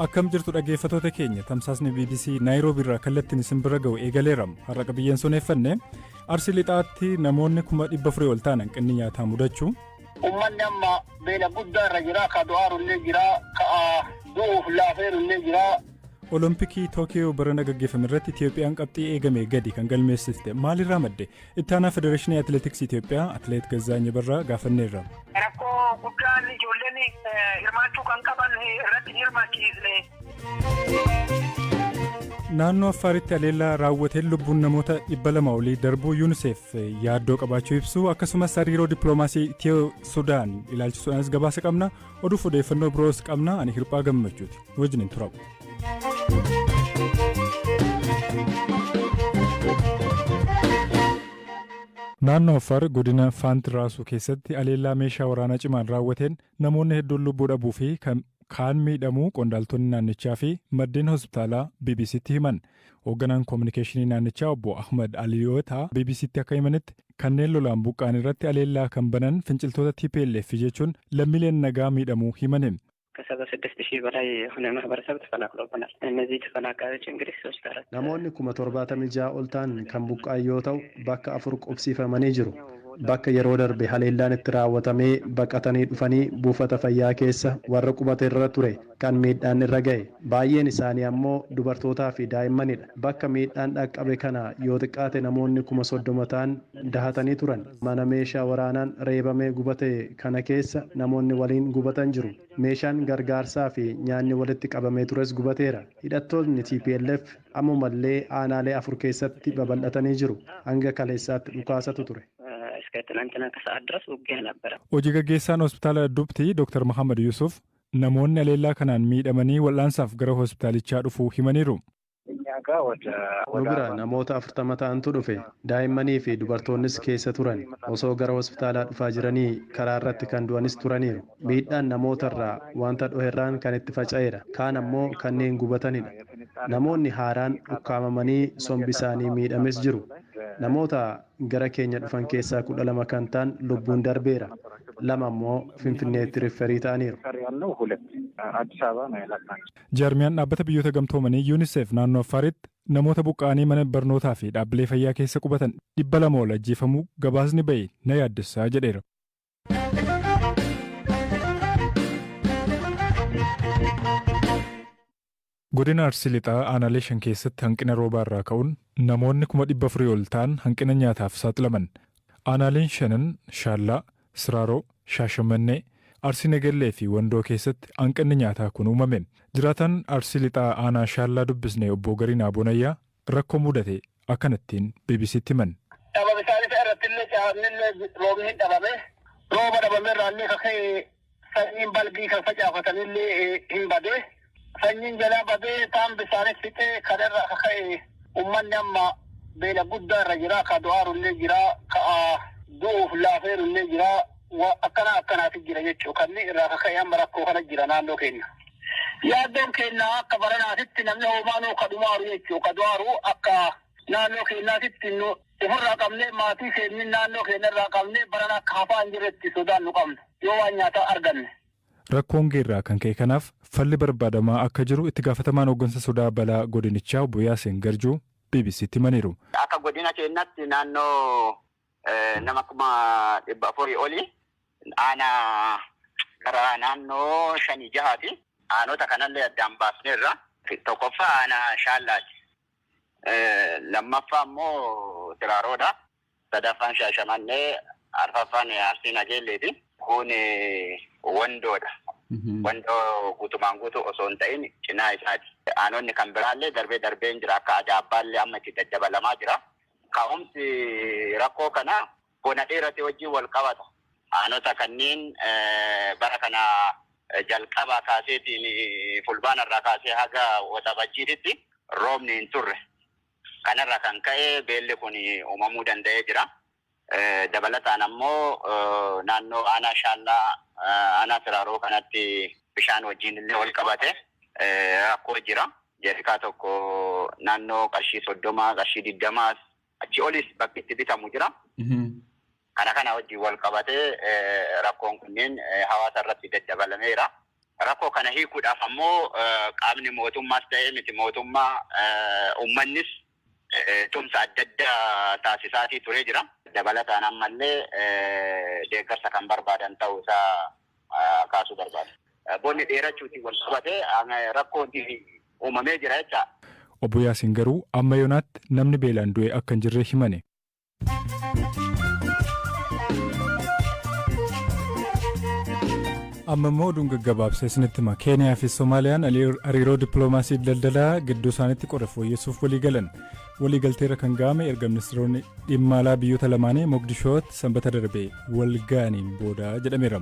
Akkam jirtu dhaggeeffattoota keenya tamsaasni BBC Naayiroobii irraa kallattiin isin bira ga'u eegaleeram har'a qabiyyeen soneeffanne Arsii Lixaatti namoonni 400 ol ta'an hanqinni nyaataa mudachuu ummanni amma beela guddaa irra jira ka du'aarullee jira ka du'uuf laafeerullee jira. Olompikii Tookiyoo barana gaggeeffame irratti Itiyoophiyaan qabxii eegame gadi kan galmeessiste maalirraa madde ittaanaa federeeshinii atileetiksii Itiyoophiyaa atileet Gazzaany Barraa gaafanneerra. Rakkoo guddaan ijoolleen hirmaachuu kan qaban irratti hirmaachiisne. Naannoo Affaaritti aleellaa raawwateen lubbuun namoota 200 olii darbuu UNICEF yaaddoo qabaachuu ibsu akkasumas hariiroo dippiloomaasii Itiyoo Sudaan ilaalchisuudhaanis gabaasa qabna oduuf odeeffannoo biroos qabna ani Hirphaa Gammachuuti wajjin turamu. Naannoo Affaar godina Faantiraasuu keessatti aleellaa meeshaa waraanaa cimaan raawwateen namoonni hedduun lubbuu dhabuu fi kaan miidhamuu qondaaltonni naannichaa fi maddeen hospitaalaa BBCtti himan. Hoogganaan koominikeeshinii naannichaa obbo Ahmad Aliyoota BBCtti akka himanitti kanneen lolaan buqqaan irratti aleellaa kan banan finciltoota TPLF jechuun lammiileen nagaa miidhamuu himan. ከ76,000 በላይ የሆነ ማህበረሰብ ተፈናቅሎብናል። እነዚህ ተፈናቃዮች እንግዲህ 3-4 namoonni 76,000 ol ta'an kan buqqa'an yoo ta'u bakka 4 qubsiifamanii jiru. Bakka yeroo darbe haleellaan itti raawwatamee baqatanii dhufanii buufata fayyaa keessa warra qubate irra ture kan miidhaan irra ga'e baay'een isaanii ammoo dubartootaa fi daa'immanidha. Bakka miidhaan dhaqqabe kana yoo xiqqaate namoonni 30,000 ta'an dahatanii turan. Mana meeshaa waraanaan reebamee gubate kana keessa namoonni waliin gubatan jiru. Meeshaan gargaarsaa fi nyaanni walitti qabamee tures gubateera. Hidhattoonni TPLF ammumallee aanaalee 4 keessatti babal'atanii jiru. Hanga kaleessaatti dhukaasatu ture. እስከትናንትና ከሰዓት ድረስ ውጊያ ነበረ። Hojii gaggeessaan hospitaala Dubti Dr. Muhammad Yusuf namoonni aleellaa kanaan miidhamanii wal'aansaaf gara hospitaalichaa dhufuu himaniiru. Nu bira namoota 40 ta'antu dhufe. Daa'immanii fi dubartoonnis keessa turan. Osoo gara hospitaalaa dhufaa jiranii karaa irratti kan du'anis turaniiru. Miidhaan namootarraa wanta dhoherraan kan itti faca'eera. Kaan ammoo kanneen gubatanidha. Namoonni haaraan ukkaamamanii sombi isaanii miidhames jiru. Namoota gara keenya dhufan keessaa 12 kan ta'an lubbuun darbeera. 2 ammoo Finfinneetti riferii ta'aniiru. Jaarmiyaan dhaabbata biyyoota gamtoomanii UNICEF naannoo Affaaritti namoota buqqa'anii mana barnootaa fi dhaabbilee fayyaa keessa qubatan 200 ol ajjeefamuu gabaasni ba'e na yaaddessaa jedheera. Godina Arsii Lixaa aanaalee 5 keessatti hanqina roobaa irraa ka'uun namoonni 400 ol ta'an hanqina nyaataaf saaxilaman. Aanaaleen 5 Shaallaa, Siraaroo, Shaashamannee, Arsii Nagellee fi Wandoo keessatti hanqinni nyaataa kun uumame. Jiraataan Arsii Lixaa aanaa Shaallaa dubbisnee obbo Gariinaa Bonayyaa rakkoo mudate akkanattiin BBCtti himan. Dhabame isaanii irrattillee caafnillee roobni hin dhabame. Rooba dhabame irraallee kaka'ee sanyiin balbii kan facaafatanillee hin badee. Sanyiin jalaa badee taan bisaanis fixee kanarra kaka'e ummanni amma beela guddaa irra jira ka du'aarullee jira ka du'uuf laafeerullee jira akkanaati jira jechuu kanni irraa kaka'e amma rakkoo kana jira naannoo keenya. Yaaddoon keenya akka baranaatitti namni hoomaanuu ka dhumaaru jechuu ka du'aaru akka naannoo keenyaatitti nu ofirraa qabnee maatii keenya naannoo keenyarraa qabnee barana akka hafaa hin jirretti sodaan nu qabna yoo waan nyaataa arganne. Rakkoon geerraa kan ka'e kanaaf falli barbaadamaa akka jiru itti gaafatamaan hooggansa sodaa balaa godinichaa obbo Yaaseen Garjuu BBCtti himaniiru. Akka godina keenyatti naannoo nama 400 oli aanaa gara naannoo 5-6 aanota kanallee addaan baafneerra. Tokkoffaa aanaa Shaallaati. Lammaffaa immoo Siraaroodha. Sadaffaan Shaashamannee, Arfaffaan Arsii Nagelleeti. Kun Wandoodha. Wandoo guutumaan guutuu osoo hin ta'in cinaa isaati. Aanonni kan biraallee darbeen jira akka Ajaabbaallee amma itti daddabalamaa jira. Ka'umsi rakkoo kana bona dheerate wajjin wal qabata. Aanota kanneen bara kana jalqabaa kaaseetiin fulbaanarraa kaasee haga waxabajjiititti roobni hin turre. Kanarra kan ka'e beelli kun uumamuu danda'ee jira. Dabalataan ammoo naannoo aanaa Shaallaa aanaa Siraaroo kanatti bishaan wajjin illee wal qabate rakkoo jira. Jeerikaa tokko naannoo qarshii 30 qarshii 20 achi olis bakki itti bitamu jira. Kana wajjin wal qabate rakkoon kunneen hawaasa irratti daddabalameera. rakkoo kana hiikuudhaaf ammoo qaamni mootummaas ta'ee miti mootummaa uummannis tumsa adda addaa taasisaatii turee jira. Dabalataan ammallee deeggarsa kan barbaadan ta'uusaa kaasuu barbaada. Bonni dheerachuutiin wal qabatee rakkoon uumamee jira jecha. Obbo Yaasiin garuu amma yoonaatti namni beelaan du'e akka hin jirre himane. Amma immoo oduun gaggabaabsee isinitti hima. Keeniyaa fi Soomaaliyaan hariiroo dippiloomaasii daldalaa gidduu isaaniitti qora fooyyessuuf walii galan. Waliigalteerra kan ga'ame erga ministeeronni dhimma alaa biyyoota lamaanii Mogadishootti sanbata darbee wal ga'aniin booda jedhameera.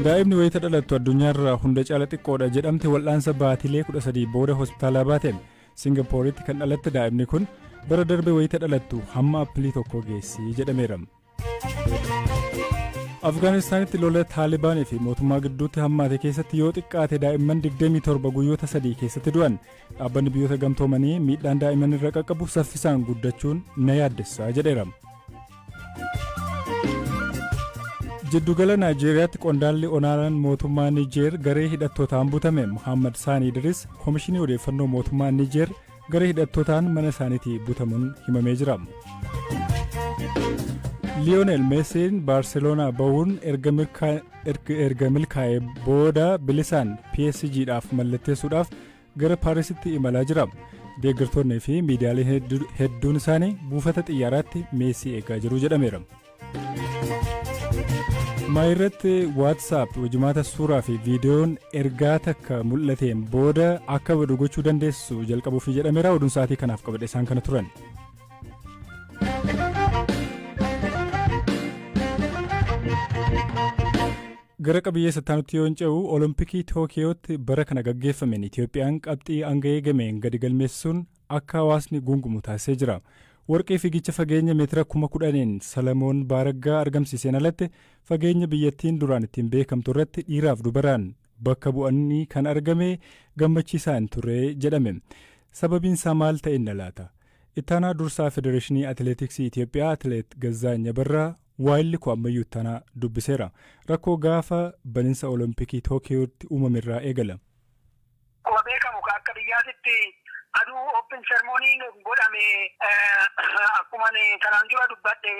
Daa'imni wayita dhalattu addunyaarraa hunda caala xiqqoodha jedhamte wal'aansa baatilee 13 booda hospitaalaa baateen Singaappooritti kan dhalatte daa'imni kun bara darbe wayita dhalattu hamma appilii tokko geessi jedhameera. Afgaanistaanitti lola Taalibaanii fi mootummaa gidduutti hammaate keessatti yoo xiqqaate daa'imman 27 guyyoota 3 keessatti du'an. Dhaabbanni biyyoota gamtoomanii miidhaan daa'imman irra qaqqabu saffisaan guddachuun na yaaddessa jedheera. Jiddugala Naayijeeriyaatti qondaalli olaanaan mootummaa Niijeer garee hidhattootaan butame Muhammad Saanii Idris Koomishinii Odeeffannoo mootummaa Niijeer garee hidhattootaan mana isaaniitii butamuun himamee jira. Liyoonel Meesiin Baarseloonaa bahuun erga milkaa'ee booda bilisaan PSG'dhaaf mallatteessuudhaaf gara Paarisitti imalaa jira. Deeggartoonnii fi miidiyaaleen hedduun isaanii buufata xiyyaaraatti Meesii eegaa jiru jedhameera. Maayirratti WhatsApp hojimaata suuraa fi viidiyoon ergaa takka mul'ateen booda akka badu gochuu dandeessu jalqabuuf jedhameera. Oduun sa'aatii kanaaf qabadhe isaan kana turan. Gara qabiyyee sattaanutti yoo ce'u Olompikii Tookiyootti bara kana gaggeeffameen Itoophiyaan qabxii hanga eegameen gadi galmeessuun akka hawaasni gungumu taasisee jira. Warqee fiigicha fageenya meetira 10,000 Salamoon Baaraggaa argamsiiseen alatti fageenya biyyattiin duraan ittiin beekamtu irratti dhiiraaf dubaraan bakka bu'anii kan argame gammachiisaa hin turre jedhame. Sababiin isaa maal ta'e inni laata? Ittaanaa dursaa Federeeshinii Atileetiksii Itoophiyaa Atileet Gazzaany Abarraa waayilli koo ammayyuu ittaanaa dubbiseera. Rakkoo gaafa baninsa Olompikii Tookiyootti uumamerraa eegala. Beekamu akka biyyaatitti aduu open ceremoniin godhame akkuma kanaan dura dubbadhe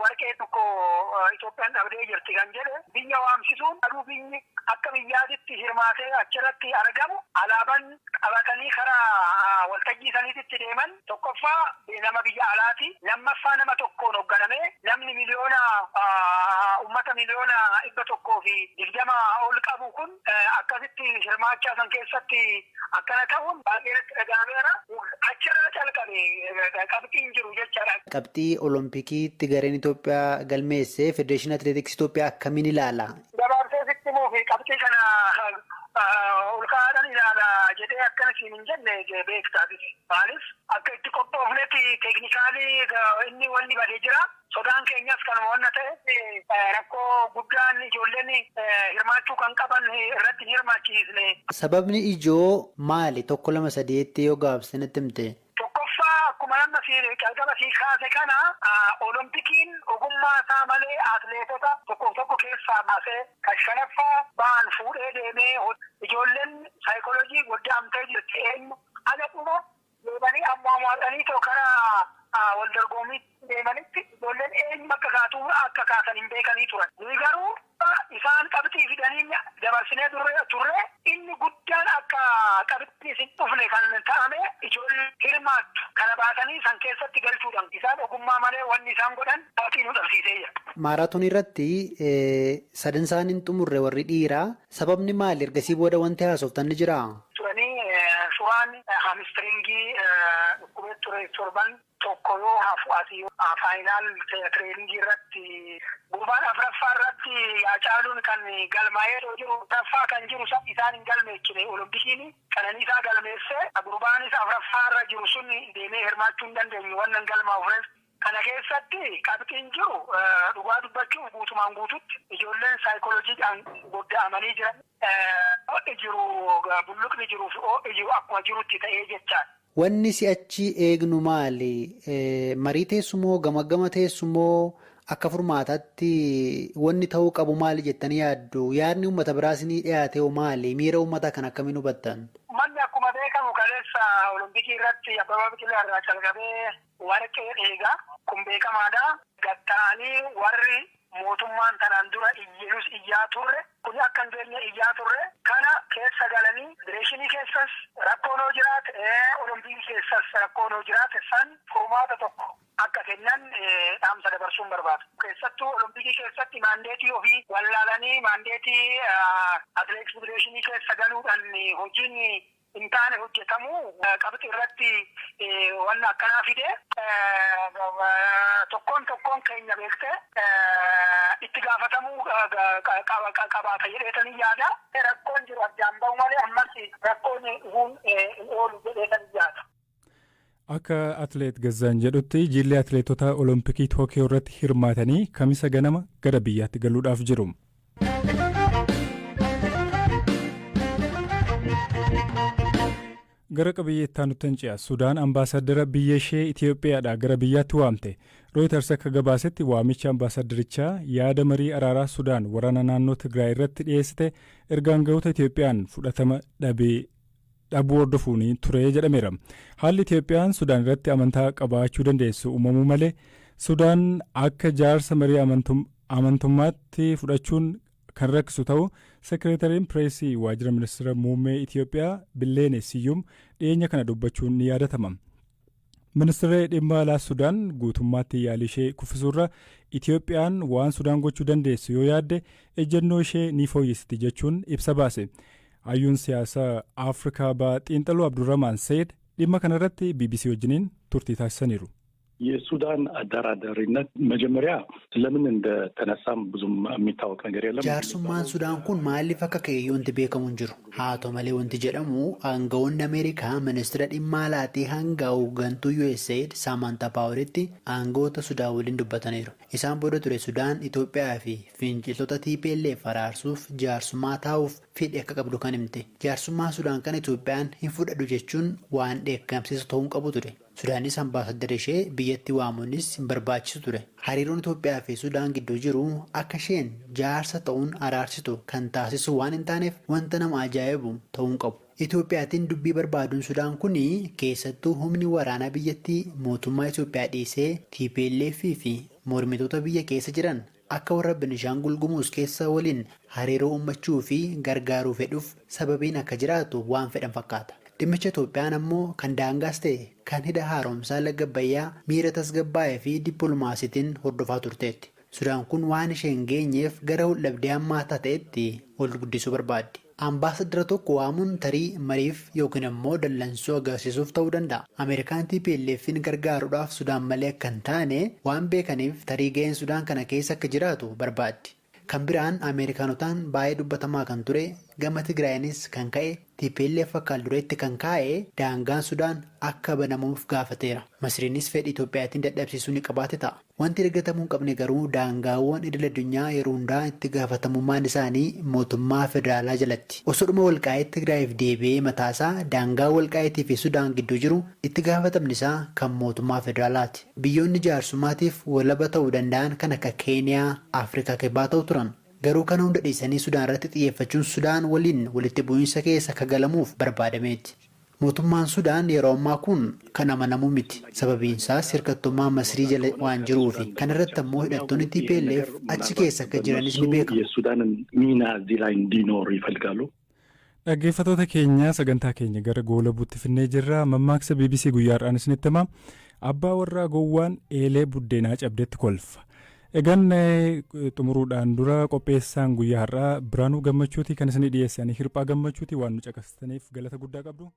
warqee tokko Itoophiyaan dhabdee jirti kan jedhe biyya waamsisuun aduu biyyi akka biyyaatitti hirmaatee achirratti argamu alaabaan qabatanii karaa waltajjii saniitti deeman tokkoffaa nama biyya alaati lammaffaa nama tokkoon hoogganame namni ummata miliyoona 120 ol qabu kun akkasitti hirmaachaa san keessatti akkana ta'uun baay'ee dhaga'ameera. Achirraa calqabe qabxiin jiru jechaadha. Qabxii Oloompikiitti gareen Itoophiyaa galmeesse Federeeshinii Atileetiksii Itoophiyaa akkamiin ilaala? Dabarsee sitti muufi qabxii kana olkaadhaan ilaala jedhee akkana siin hin jenne beektaati. Maaliif akka itti qophoofnetti teeknikaalii inni wanni badee jira. Sodaan keenyas kanuma wanna ta'e rakkoo guddaan ijoolleen hirmaachuu kan qaban irratti hin hirmaachiisne. Sababni ijoo maali? Tokko lama sadeetti yoo gabaabsee natti himte. Tokkoffaa akkuma nama calqaba sii kaase kana Oloompikiin ogummaa isaa malee atileetota tokko keessaa baasee kan shanaffaa ba'an fuudhee deemee ijoolleen saayikooloojii goddaamtee jirti eenyu agadhuma deemanii ammoo karaa wal dorgommii deemanitti ijoolleen eenyu akka kaasan hin beekanii turan. Ni garuu isaan qabxii fidanii dabarsinee turre inni guddaan akka qabxii hin dhufne kan ta'ame ijoolleen hirmaattu kana baasanii san keessatti galchuudhaan isaan ogummaa malee wanni isaan godhan qabxii nu dhabsiisee jira. Maaraatoon irratti sadan isaan hin xumurre warri dhiiraa sababni maali? Ergasii booda wanti haasoftan ni jiraa? Suuraan hamstringii dhukkubee ture torban tokko yoo hafu asii faayinaal tireeningii irratti gurbaan afuraffaa irratti Haacaaluun kan galmaa'ee jiru taffaa kan jiru isaan hin galmeessine Oloompikiin Qananiisaa galmeesse gurbaanis afuraffaa irra jiru sun deemee hirmaachuu hin dandeenye wannan galmaa'uuf kana keessatti qabxiin jiru dhugaa dubbachuuf guutumaan guututti ijoolleen saayikooloojiidhaan godda'amanii jiran bulluqni jiruu fi jiru akkuma jirutti ta'ee jechaadha. Wanni si'achi eegnu maali? Marii teessumoo gama teessumoo akka furmaataatti wanni ta'uu qabu maali jettanii yaaddu? Yaadni uummata biraas ni dhiyaate hoo maali? Miira uummataa kan akkamiin hubattan? Manni akkuma beekamu kaleessa Olompikii irratti Abbabaa Biqilaa irraa calqabee warqee eegaa kun beekamaadha. Gatta'anii warri mootummaan tanaan dura iyyaa turre kun akka hin beekne iyyaa turre kana keessa galanii direeshinii keessas rakkoon hoo jiraate Olompikii keessas rakkoon hoo jiraate san furmaata tokko akka kennan dhaamsa dabarsuun barbaadu. Keessattuu Olompikii keessatti maandeetii ofii wallaalanii maandeetii atileetiksii direeshinii keessa galuudhaan hojiin hin taane hojjetamu qabxii irratti waan akkanaa fide tokkoon keenya beekte itti gaafatamuu qabaata jedheetanii yaada. Rakkoon jiru addaan bahu malee ammas rakkoon hin oolu jedheetanii yaada. Akka atileet Gazzaan jedhutti jilli atileetota Olompikii Tookiyoo irratti hirmaatanii kamisa ganama gara biyyaatti galuudhaaf jiru. Gara qabiyyeettaa nutti ce'a. Sudaan ambaasaddara biyya ishee Itoophiyaadhaa gara biyyaatti waamte. Rooyiters akka gabaasetti waamicha ambaasaddarichaa yaada marii araaraa Sudaan waraana naannoo Tigraay irratti dhiyeessite ergaan ga'oota Itoophiyaan fudhatama dhabuu hordofuun ture jedhameera. Haalli Itoophiyaan Sudaan irratti amantaa qabaachuu dandeessu uumamuu malee Sudaan akka jaarsa marii amantummaatti fudhachuun kan rakkisu ta'u sekireetariin pireesii waajjira ministeera muummee Itoophiyaa Billeene Siyyum dhiyeenya kana dubbachuun ni yaadatama. Ministeerri dhimma alaa Sudaan guutummaatti yaalii ishee kuffisuurra Itoophiyaan waan Sudaan gochuu dandeessu yoo yaadde ejjennoo ishee ni fooyyessiti jechuun ibsa baase. Hayyuun siyaasaa Afrikaa ba'aa xiinxaluu Abdurrahmaan Said dhimma kanarratti BBC wajjiniin turtii taasisaniiru. የሱዳን አደራዳሪነት መጀመሪያ ለምን እንደተነሳም ብዙም የሚታወቅ ነገር የለም። ጃርሱማን ሱዳን ኩን ማሊፍ akka ka'e wanti beekamu hin jiru. Haa ta'u malee wanti jedhamu aangawoonni Ameerikaa ministeera dhimma alaatii hanga hooggantuu USAID Samantha Poweritti aangawoota Sudaan waliin dubbataniiru. Isaan booda ture Sudaan Itoophiyaa fi finciltoota TPLF araarsuuf jaarsummaa taa'uuf fedhii akka qabdu kan himte. Jaarsummaa Sudaan kan Itoophiyaan hin fudhadhu jechuun waan dheekkamsiisu ta'uu hin qabu ture. Sudaanis ambaasaddara ishee biyyatti waamuunis hin barbaachisu ture. Hariiroon Itoophiyaa fi Sudaan gidduu jiru akka isheen jaarsa ta'uun araarsitu kan taasisu waan hin taaneef wanta nama ajaa'ibu ta'uu hin qabu. Itoophiyaatiin dubbii barbaaduun Sudaan kun keessattuu humni waraanaa biyyattii mootummaa Itoophiyaa dhiisee TPLF fi mormitoota biyya keessa jiran akka warra Benishaangul Gumuz keessa waliin hariiroo uummachuu fi gargaaruu fedhuuf sababiin akka jiraatu waan fedhan fakkaata. Dhimmicha Itoophiyaan ammoo kan daangaas ta'e kan hidha haaromsaa laga Abbayyaa miira tasgabbaa'ee fi dippiloomaasiitiin hordofaa turteetti. Sudaan kun waan ishee hin geenyeef gara waldhabdee hammaataa ta'etti ol guddisuu barbaaddi. Ambaasaddara tokko waamuun tarii mariif yookiin ammoo dallansuu agarsiisuuf ta'uu danda'a. Ameerikaan TPLF'n gargaaruudhaaf Sudaan malee akka hin taane waan beekaniif tarii ga'een Sudaan kana keessa akka jiraatu barbaaddi. Kan biraan Ameerikaanotaan baay'ee dubbatamaa kan ture gama Tigraayinis kan ka'e TPLF akka dureetti kan kaa'e daangaan Sudaan akka banamuuf gaafateera. Masriinis fedhii Itoophiyaatiin dadhabsiisuu ni qabaate ta'a. Wanti eeggatamuu hin qabne garuu daangaawwan idil addunyaa yeroo hundaa itti gaafatamummaan isaanii mootummaa federaalaa jalatti. Osoodhuma walqaa'ee Tigraayiif deebi'ee mataasaa daangaa walqaa'iitii fi Sudaan gidduu jiru itti gaafatamni isaa kan mootummaa federaalaati. Biyyoonni jaarsummaatiif walaba ta'uu danda'an kan akka Keeniyaa, Afrikaa kibbaa ta'u turan. Garuu kana hunda dhiisanii Sudaan irratti xiyyeeffachuun Sudaan waliin walitti bu'iinsa keessa akka galamuuf barbaadameeti. Mootummaan Sudaan yeroo ammaa kun kan amanamu miti. Sababiin isaas hirkattummaa Masrii jala waan jiruufi. Kana irratti ammoo hidhattoonni TPLF achi keessa akka jiranis ni beekamu. የሱዳንን ሚና እዚህ ላይ እንዲኖር ይፈልጋሉ። Dhaggeeffattoota keenya sagantaa keenya gara goolabuutti finnee jirra. Mammaaksa BBC guyyaadhaan isinitti hima. Abbaa warraa gowwaan eelee buddeenaa cabdetti kolfa. Egaan xumuruudhaan dura qopheessaan guyyaa har'aa Biraanuu Gammachuuti kan isin dhiyeessanii Hirphaa Gammachuuti waan nu caqasitaniif galata guddaa qabdu.